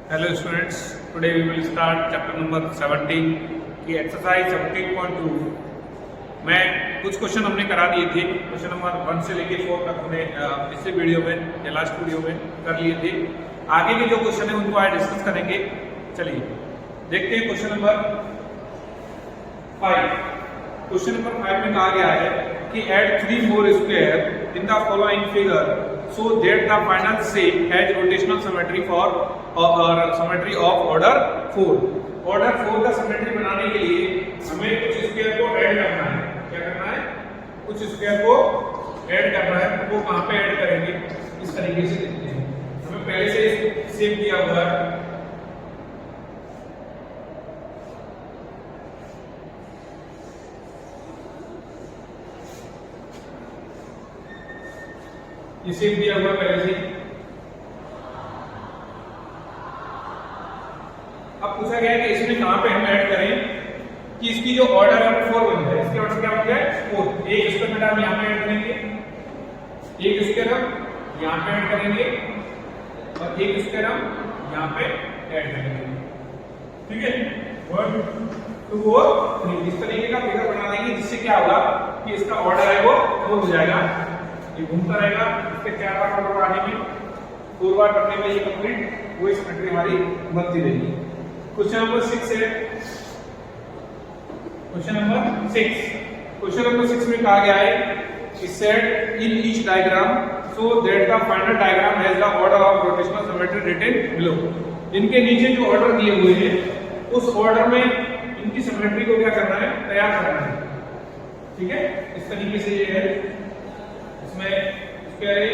Hello students, today we will start chapter number 17 की exercise 17.2 में कुछ क्वेश्चन हमने करा दिए थे। क्वेश्चन नंबर 1 से लेके 4 तक हमने पिछले वीडियो में या लास्ट वीडियो में कर लिए थे। आगे के जो क्वेश्चन है उनको आज डिस्कस करेंगे। चलिए देखते हैं क्वेश्चन नंबर 5। क्वेश्चन नंबर 5 में कहा गया है कि add 3 more square in the following figure so that the final shape has rotational symmetry for symmetry of order 4। Order 4 का सिमेट्री बनाने के लिए हमें कुछ स्क्वायर को ऐड करना है। क्या करना है? कुछ स्क्वायर को ऐड करना है। वो कहां पे ऐड करेंगे? इस तरीके से देखते हैं। हमें पहले से शेप दिया हुआ है। ये शेप दिया हुआ पहले से। अब पूछा गया है कि इसमें कहां पे हम ऐड करें कि इसकी जो ऑर्डर है वो 4 बन जाए। इसके ऑर्डर क्या बन जाए? 4। एक स्क्वायर बेटा हम यहां पे ऐड करेंगे, एक स्क्वायर हम यहां पे ऐड करेंगे और एक स्क्वायर हम यहां पे ऐड करेंगे। ठीक है, 1 2 और 3 इस तरीके का फिगर बना देंगे, जिससे क्या होगा कि इसका ऑर्डर है वो 4 हो जाएगा। ये घूमता रहेगा, इसके 4 बार ऑर्डर आने में 4 बार करने में ये कंप्लीट वही सिमेट्री हमारी बनती रहेगी। क्वेश्चन नंबर 6 है। क्वेश्चन नंबर 6 में कहा गया है कि set in each diagram so that the final diagram has the order of rotational symmetry written below. इनके नीचे जो ऑर्डर दिए हुए हैं उस ऑर्डर में इनकी सिमेट्री को क्या करना है? तैयार करना है। ठीक है, इस तरीके से ये है। इसमें स्क्वायर है,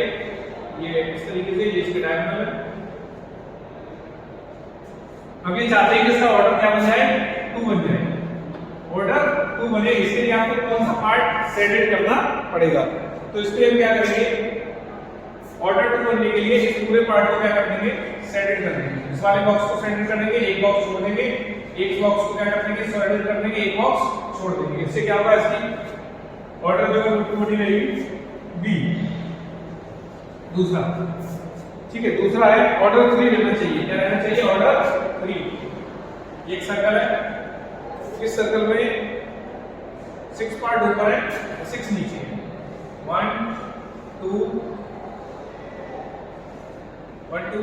ये इस तरीके से, ये इसके डायगोनल है। अब ये चाहते हैं कि इसका ऑर्डर क्या बन जाए? 2 बन जाए। ऑर्डर 2 बने, इसके लिए आपको कौन सा पार्ट शेडेड करना पड़ेगा? तो इसके लिए क्या करेंगे? ऑर्डर 2 बनने के लिए इस पूरे पार्ट को क्या कर देंगे? शेडेड कर देंगे। इस वाले बॉक्स को शेडेड कर देंगे, एक बॉक्स छोड़ देंगे, एक बॉक्स को क्या कर देंगे? शेडेड कर देंगे, एक बॉक्स छोड़ देंगे। इससे क्या होगा? इसकी ऑर्डर जो है 2 बनी रहेगी बी। दूसरा, ठीक है, दूसरा है ऑर्डर 3 रहना चाहिए। क्या रहना चाहिए? ऑर्डर 3। एक सर्कल है, इस सर्कल में 6 पार्ट ऊपर है, 6 नीचे है। 1 2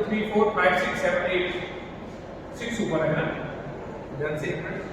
3 4 5 6 7 8 6 ऊपर है ना। ध्यान से एक मिनट।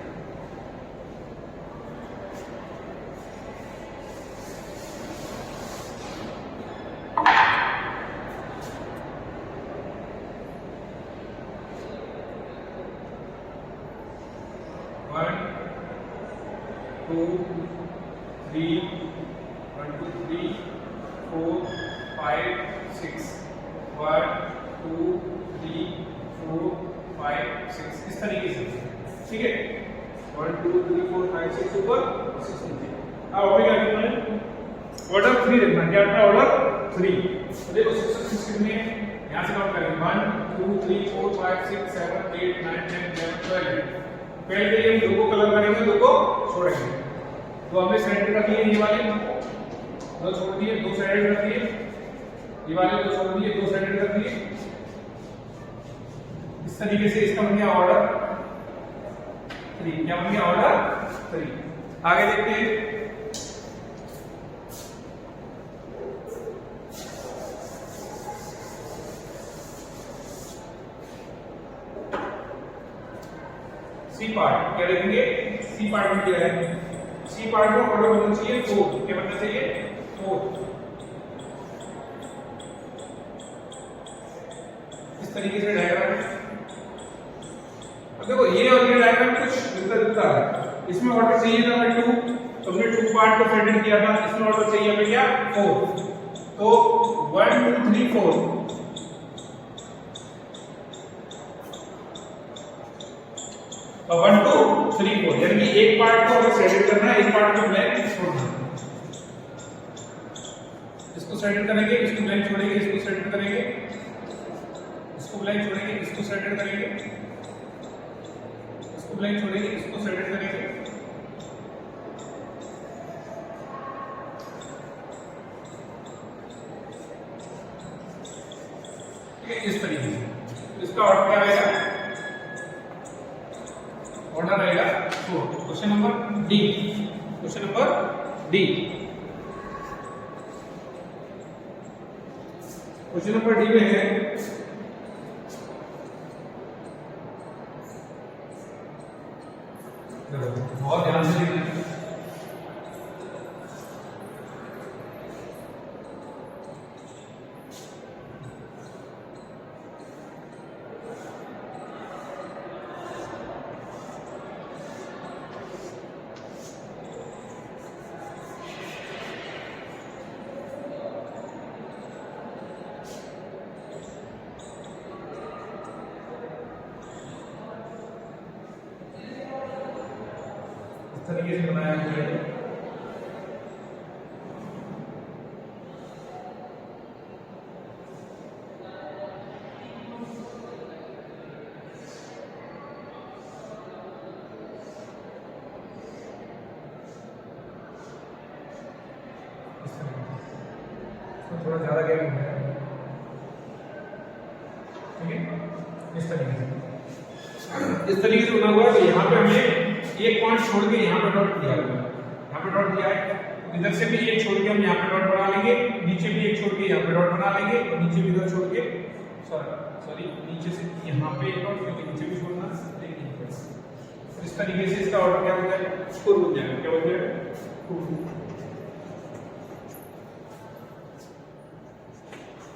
इस तरीके से। ठीक है, 1 2 3 4 5 6 ऊपर 6 नीचे। अब हमें क्या करना है? ऑर्डर 3 रखना है। क्या रखना है? ऑर्डर 3। तो देखो 6 कितने हैं? यहां से काउंट करेंगे 1 2 3 4 5 6 7 8 9 10 11 12। पहले के लिए 2 को कलर करेंगे, 2 को छोड़ेंगे। तो हमने सेंटर कर लिए, ये वाले 2 छोड़ दिए, 2 साइड कर दिए, ये वाले 2 छोड़ दिए, 2 साइड कर दिए। इस तरीके से इसका बन गया ऑर्डर 3। क्या बन गया? ऑर्डर 3। आगे देखते हैं। सी पार्ट क्या देखेंगे? सी पार्ट में क्या है? सी पार्ट में ऑर्डर बनना चाहिए 4। क्या बनना चाहिए? 4। इस तरीके से डायग्राम। देखो ये और ये डायग्राम कुछ मिलता है। इसमें ऑर्डर चाहिए था हमें 2, तो हमने 2 पार्ट को शेडेड किया था। इसमें ऑर्डर चाहिए हमें क्या? 4। तो 1 2 3 4 और 1 2 3 4, यानी कि एक पार्ट को हमें शेडेड करना है, एक पार्ट को ब्लैंक छोड़ना है। इसको शेडेड करेंगे, इसको ब्लैंक छोड़ेंगे, इसको शेडेड करेंगे, इसको ब्लैंक छोड़ेंगे, इसको शेडेड करेंगे, इसको ब्लैंक छोड़ेंगे, इसको शेडेड करेंगे। इस तरीके से इसका ऑर्डर क्या आएगा? ऑर्डर रहेगा 4। Question number D. Question number D. Question number D में है बहुत ध्यान से देखना है। इस तरीके से बनाया हुआ है। थोड़ा ज्यादा गैप हो गया, ठीक है। इस तरीके से बना हुआ है। तो यहाँ पे हमें एक पॉइंट छोड़ के यहाँ पे डॉट दिया हुआ है, यहाँ पे डॉट दिया है। इधर से भी एक छोड़ के हम यहाँ पे डॉट बना लेंगे, नीचे भी एक छोड़ के यहाँ पे डॉट बना लेंगे, और नीचे भी इधर छोड़ के सॉरी नीचे से यहाँ पे एक डॉट, क्योंकि नीचे भी छोड़ना है। इस तरीके से इसका ऑर्डर क्या हो जाएगा? स्कोर बन जाएगा। क्या हो जाएगा?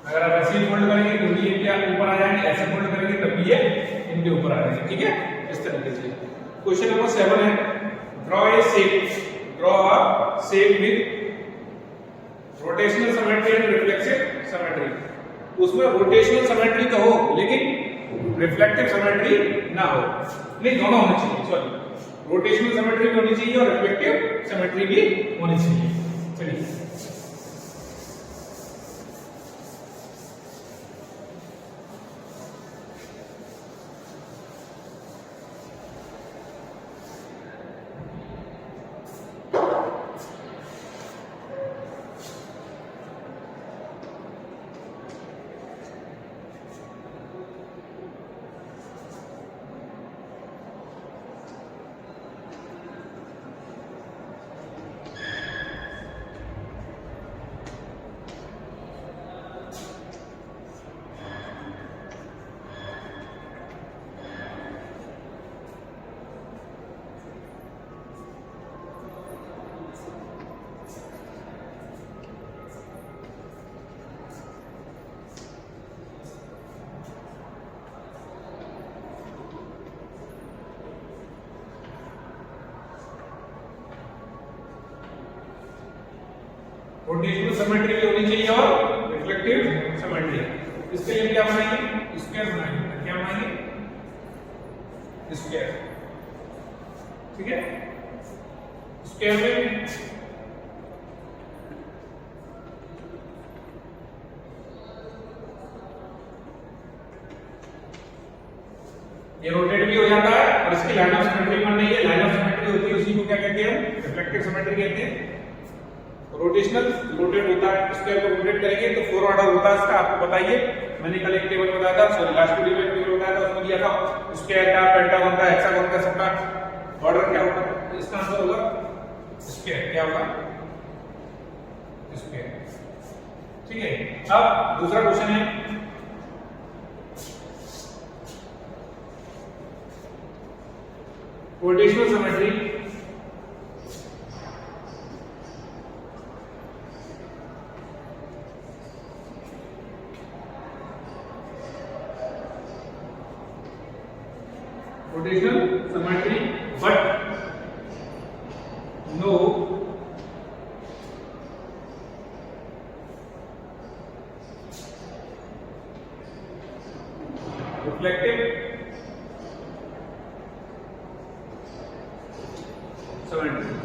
अगर आप ऐसे फोल्ड करेंगे तो भी ये क्या ऊपर आ जाएंगे, ऐसे फोल्ड करेंगे तब भी ये इनके ऊपर आ जाएंगे, ठीक है। इस तरीके से क्वेश्चन नंबर 7 है, draw A shape, draw a shape with rotational symmetry and reflexive symmetry. उसमें रोटेशनल सिमेट्री तो हो लेकिन रिफ्लेक्टिव सिमेट्री ना हो, नहीं दोनों होने चाहिए। सॉरी, रोटेशनल सिमेट्री भी होनी चाहिए और रिफ्लेक्टिव सिमेट्री भी होनी चाहिए। चलिए रोटेशनल सिमेट्री भी होनी चाहिए और रिफ्लेक्टिव सिमेट्री। इसके लिए क्या बनाएंगे? स्क्वायर बनाएंगे। क्या बनाएंगे? स्क्वायर, ठीक है। स्क्वायर में ये रोटेट भी हो जाता है और इसकी लाइन ऑफ सिमेट्री बन रही है। लाइन ऑफ सिमेट्री होती है उसी को क्या कहते हैं? रिफ्लेक्टिव सिमेट्री कहते हैं। रोटेशनल रोटेट होता है, स्क्वायर को रोटेट करेंगे तो 4 ऑर्डर होता है इसका, आपको बताइए। मैंने कल एक टेबल बताया था, सॉरी लास्ट वीडियो में टेबल बताया था, उसमें दिया था स्क्वायर का, पेंटागन का, हेक्सागन का, सबका ऑर्डर क्या होगा? इसका आंसर होगा स्क्वायर। क्या होगा? स्क्वायर, ठीक है। अब दूसरा क्वेश्चन है, rotational symmetry but no reflective symmetry.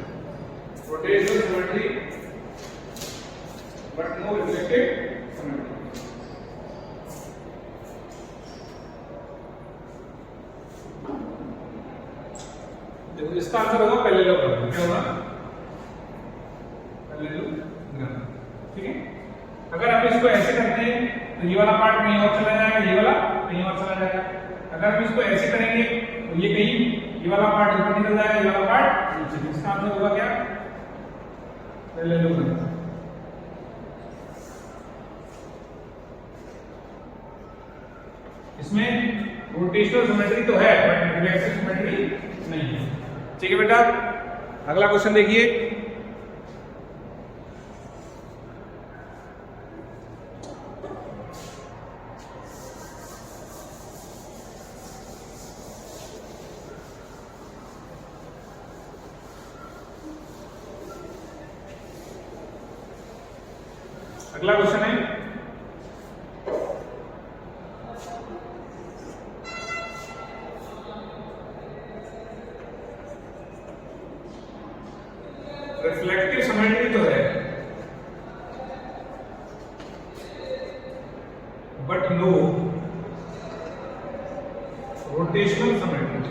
Rotational symmetry but no reflective symmetry. देखो इसका आंसर होगा पैरेललोग्राम। क्या होगा? पैरेललोग्राम, ठीक है। अगर आप इसको ऐसे करते हैं तो ये वाला पार्ट कहीं और चला जाएगा, ये वाला कहीं और आंसर आ जाएगा। अगर हम इसको ऐसे करेंगे तो ये कहीं ये वाला पार्ट ऊपर निकल जाएगा, ये वाला पार्ट नीचे। इसका आंसर होगा क्या? पहले लो इसमें रोटेशनल सिमेट्री तो है बट रिफ्लेक्सिव सिमेट्री नहीं है। ठीक है बेटा, अगला क्वेश्चन देखिए। अगला क्वेश्चन है रिफ्लेक्टिव सिमेट्री तो है बट नो रोटेशनल सिमेट्री।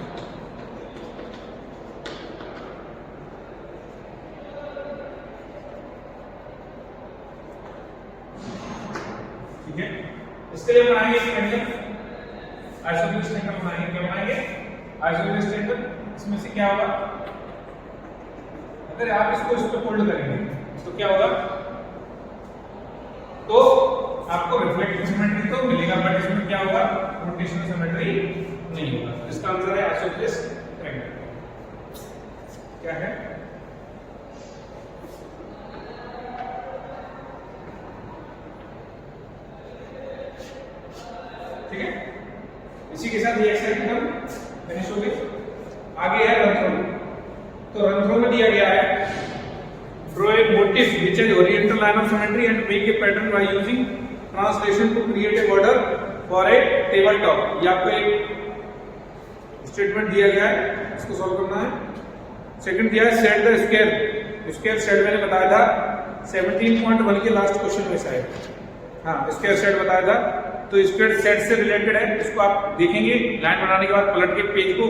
ठीक है, इसके लिए बनाएंगे एक ट्रायंगल, आइसोसेलेस ट्रायंगल बनाएंगे। क्या बनाएंगे? Isosceles triangle. इसमें से क्या होगा, अगर आप इसको इस पे फोल्ड करेंगे तो क्या होगा, तो आपको रिफ्लेक्टिव सिमेट्री तो मिलेगा बट इसमें क्या होगा, रोटेशनल सिमेट्री नहीं होगा। इसका आंसर है आइसोसेलेस ट्रायंगल। क्या है? ठीक है, इसी के साथ ये एक्सरसाइज फिनिश हो गई। आगे है रन थ्रो। तो रन थ्रो में दिया गया है draw a motif which is oriental line of symmetry and make a pattern by using translation to create a border for a table top. ये आपको एक स्टेटमेंट दिया गया है, इसको सॉल्व करना है। सेकंड दिया है set the square. Square set मैंने बताया था 17.1 के लास्ट क्वेश्चन में शायद, हाँ स्क्वायर सेट बताया था। तो स्क्वायर सेट से रिलेटेड है, इसको आप देखेंगे लाइन बनाने के बाद पलट के पेज को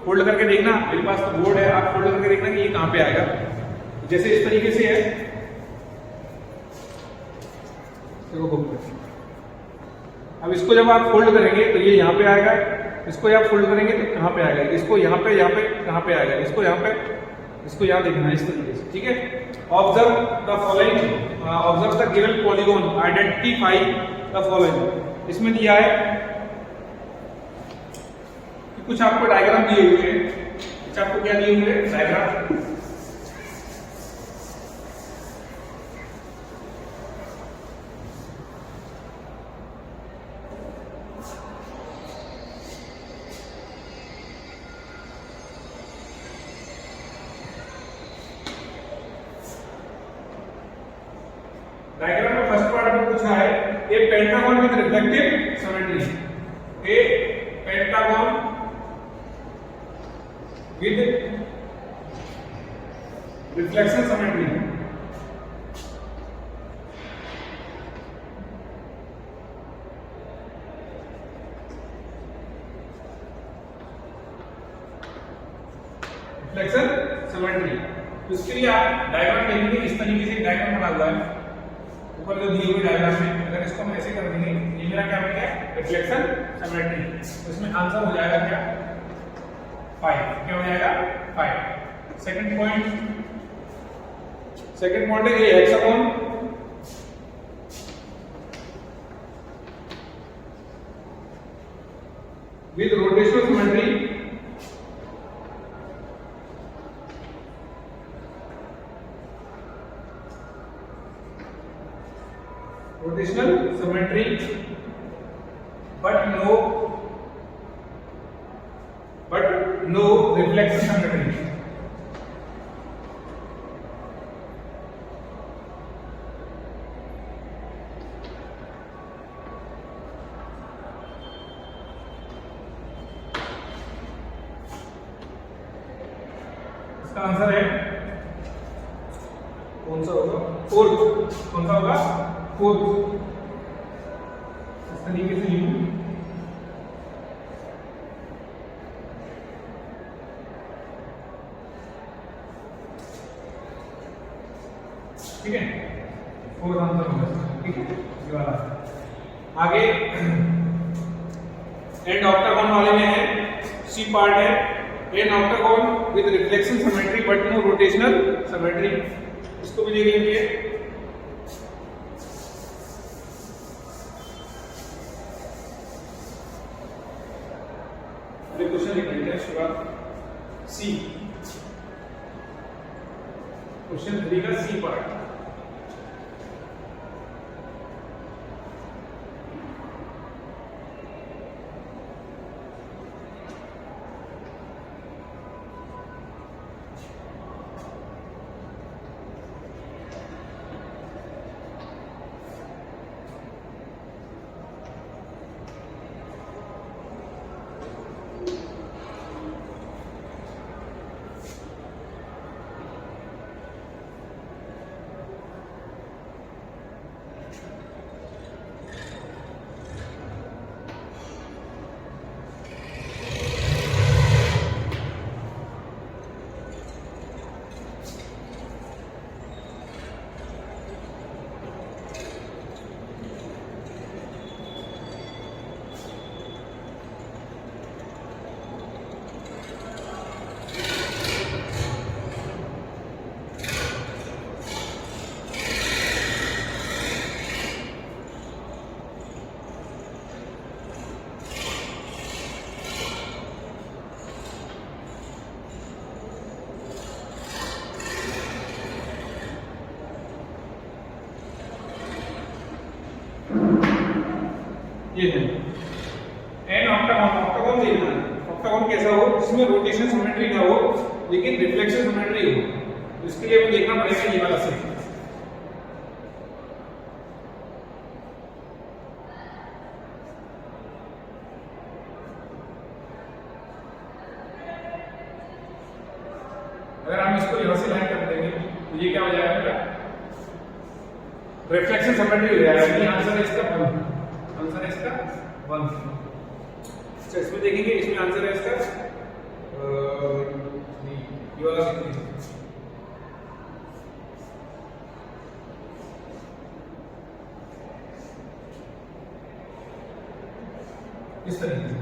फोल्ड करके देखना। मेरे पास तो बोर्ड है, आप फोल्ड करके देखना कि ये कहां पे आएगा। जैसे इस तरीके से है, देखो अब इसको जब आप फोल्ड करेंगे तो ये यहाँ पे आएगा, इसको आप फोल्ड करेंगे तो कहां पे आएगा, इसको यहाँ पे कहां पे आएगा, इसको यहाँ पे, इसको यहाँ देखना है इस तरीके से। ठीक है, observe the following, observe the given polygon, identify the following. इसमें दिया है कि कुछ आपको डायग्राम दिए हुए हैं। कुछ आपको क्या दिए हुए हैं? डायग्राम। डायग्राम में फर्स्ट पार्ट में पूछा है a pentagon with reflective symmetry. A pentagon with reflection symmetry. Reflection symmetry. तो इसके लिए आप डायग्राम देखेंगे, इस तरीके से डायग्राम बना हुआ है ऊपर जो दिए हुए डायग्राम में। अगर इसको हम ऐसे कर देंगे, ये मेरा क्या बन गया? Reflection symmetry. तो इसमें आंसर हो जाएगा क्या? 5। क्या हो जाएगा? 5। सेकंड पॉइंट है ये hexagon with rotational symmetry. Rotational symmetry but no reflection symmetry. इसका आंसर है कौन सा होगा? फोर्थ। कौन सा होगा? फोर्थ। इस तरीके से लिखूं, ठीक है, फोर्थ आंसर होगा। ठीक है, ये वाला। आगे वाले में है सी पार्ट है an octagon with reflection symmetry but no rotational symmetry, इसको भी देखेंगे। क्वेश्चन लिख लेते हैं शुरुआत सी, क्वेश्चन 3 का सी पार्ट। ये है एन ऑक्टागोन, ऑक्टागोन देखना है, ऑक्टागोन कैसा हो जिसमें रोटेशन सिमेट्री ना हो लेकिन रिफ्लेक्शन सिमेट्री हो, इसके लिए हमें देखना पड़ेगा ये वाला से। अगर हम इसको यहां से लाइन कर देंगे तो ये क्या हो जाएगा, रिफ्लेक्शन सिमेट्री हो जाएगा, यानी आंसर है इसका 1, आंसर है इसका 1। अच्छा इसमें देखेंगे, इसमें आंसर है इसका ये वाला इस तरीके से,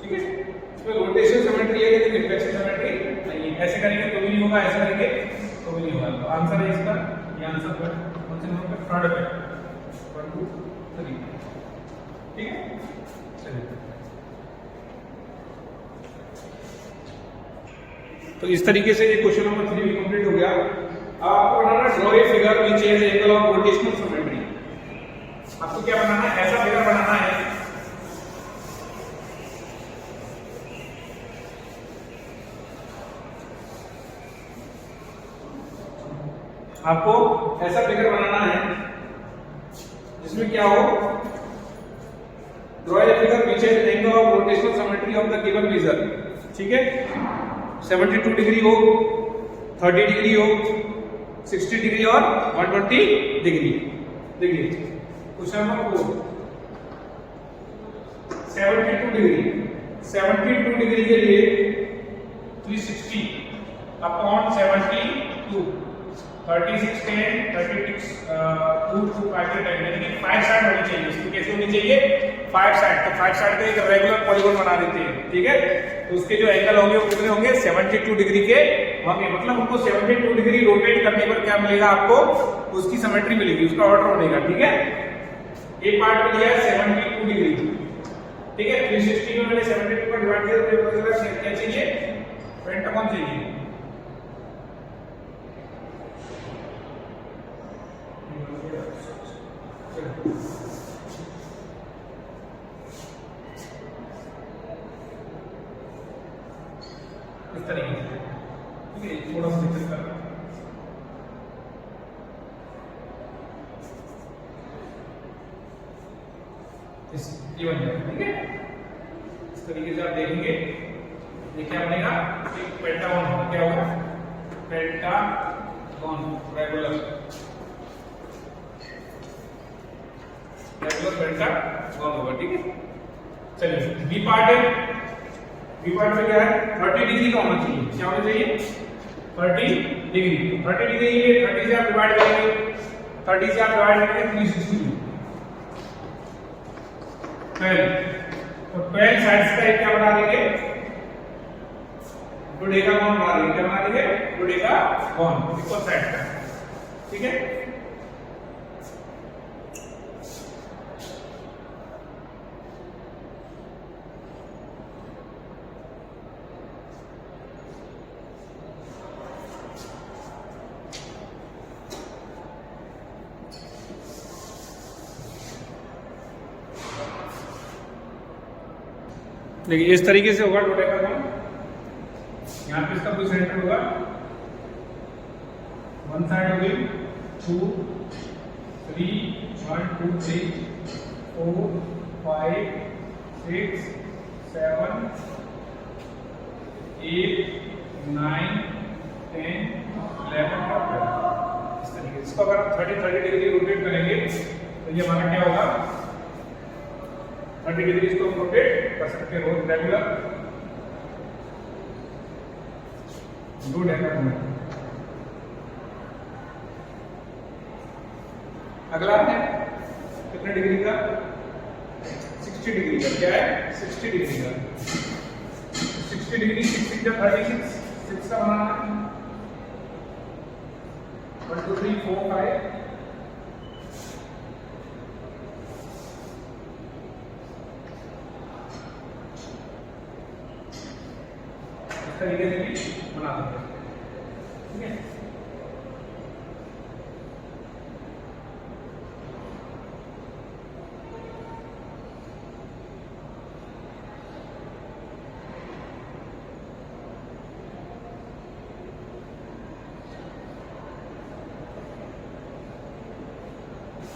ठीक है। इसमें रोटेशन सिमेट्री है लेकिन रिफ्लेक्शन सिमेट्री नहीं है, ऐसे करेंगे तो भी नहीं होगा, ऐसे करेंगे तो भी नहीं होगा। तो आंसर है इसका ये आंसर पर कौन से नंबर पे, थर्ड पे 1 2 3, ठीक है। चलिए तो इस तरीके से ये क्वेश्चन नंबर 3 भी कंप्लीट हो गया। अब आपको बनाना draw a figure which has angle of rotational symmetry. आपको क्या बनाना है, ऐसा फिगर बनाना है आपको ऐसा फिगर बनाना है जिसमें क्या हो, draw a figure which has angle of rotational symmetry of the given figure, ठीक है। 72 डिग्री हो, 30 डिग्री हो, 60 डिग्री और 120 डिग्री। देखिए क्वेश्चन नंबर 4 72 डिग्री, 72 डिग्री के लिए 360 अपॉन 72, 36 10 36 2 2 5 10, यानी कि 5 साइड होनी चाहिए। इसकी कैसे होनी चाहिए, 5 साइड। तो 5 साइड का एक रेगुलर पॉलीगॉन बना देते हैं, ठीक है। तो उसके जो एंगल होंगे वो कितने होंगे, 72 डिग्री के होंगे। मतलब हमको 72 डिग्री रोटेट करने पर क्या मिलेगा, आपको उसकी सिमेट्री मिलेगी, उसका ऑर्डर बनेगा, ठीक है। एक पार्ट में लिया है 72 डिग्री, ठीक है। 360 में मैंने 72 को डिवाइड किया तो ये पता चला क्या चाहिए, पेंटागन चाहिए। इस तरीके से, ठीक है। थोड़ा सा दिक्कत कर रहा है, ये बन जाएगा, ठीक है। इस तरीके से आप देखेंगे ये क्या बनेगा, एक पेंटागन होगा, क्या होगा, पेंटागन रेगुलर पेंटागन होगा, ठीक है। चलिए बी पार्ट है, बी पार्ट में क्या है, 30 डिग्री का होना चाहिए, क्या होना चाहिए, 30 डिग्री। 30 डिग्री के लिए 30 से आप डिवाइड करेंगे, 30 से आप डिवाइड करेंगे 360, 12 तो 12 साइड्स का एक क्या बना देंगे, डोडेकागोन बना देंगे। क्या बना देंगे, डोडेकागोन, इक्वल साइड्स का। ठीक है, देखिए इस तरीके से होगा डोडेकागोन। यहाँ पे इसका कोई सेंटर होगा, वन साइड हो गई 2 3 1 2 3 4 5 6 7 8 9 10 11 12। इस तरीके से इसको अगर आप 30 डिग्री रोटेट करेंगे तो ये हमारा क्या होगा, 30 डिग्री इसको रोटेट कर सकते हैं रोज रेगुलर। गुड है। अगला है कितने डिग्री का, 60 डिग्री का। क्या है, 60 डिग्री का। 60 डिग्री 6 का 36, 6 का बनाना 1 2 3 4 5 तरीके से भी बना सकते हैं।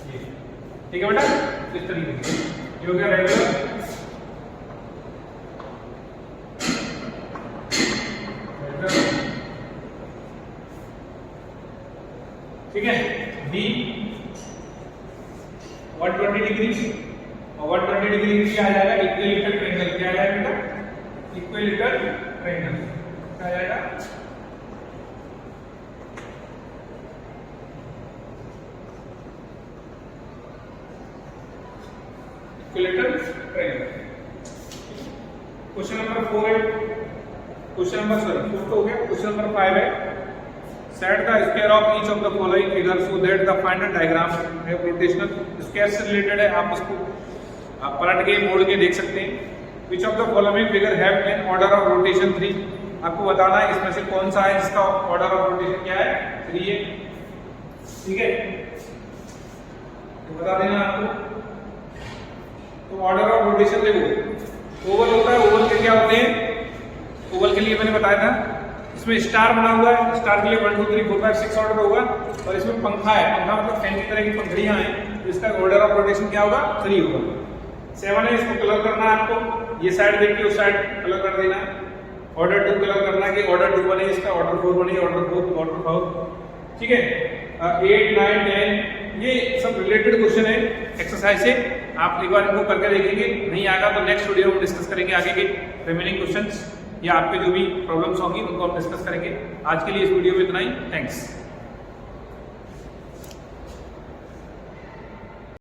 ठीक है, ठीक है बेटा, इस तरीके से ये हो गया रेगुलर। ठीक है, बी 120 डिग्री और 120 डिग्री क्या आ जाएगा, इक्विलेटरल ट्रायंगल। क्या आ जाएगा बेटा, इक्विलेटरल ट्रायंगल। क्या आ जाएगा, इक्विलेटरल ट्रायंगल। क्वेश्चन नंबर 4 है, क्वेश्चन नंबर 4 तो हो गया। क्वेश्चन नंबर 5 है, set the square of each of the following figures so that the final diagram है rotational square से related है। आप इसको पलट के मोड़ के देख सकते हैं। which of the following figure have an order of rotation 3। आपको बताना है इसमें से कौन सा है जिसका order of rotation क्या है, 3 है। ठीक है, तो बता देना आपको। तो order of rotation देखो, ओवल होता है, ओवल के क्या होते हैं, ओवल के लिए मैंने बताया था इसमें स्टार बना हुआ है। स्टार के लिए 1 2 3 4 5 6 ऑर्डर होगा। और इसमें पंखा है, पंखा मतलब फैन की तरह की पंखड़ियां हैं, तो इसका ऑर्डर ऑफ रोटेशन क्या होगा, 3 होगा। 7 है, इसको कलर करना है आपको। ये साइड देख के उस साइड कलर कर देना। ऑर्डर 2 कलर करना है कि ऑर्डर 2 बने, इसका ऑर्डर 4 बने, ऑर्डर 4 ऑर्डर 5। ठीक है, 8 9 10 ये सब रिलेटेड क्वेश्चन है एक्सरसाइज से। आप एक बार इनको करके देखेंगे, नहीं आएगा तो नेक्स्ट वीडियो में डिस्कस करेंगे आगे के रिमेनिंग क्वेश्चंस या आपके जो भी प्रॉब्लम्स होंगी उनको हम डिस्कस करेंगे। आज के लिए इस वीडियो में इतना ही। थैंक्स।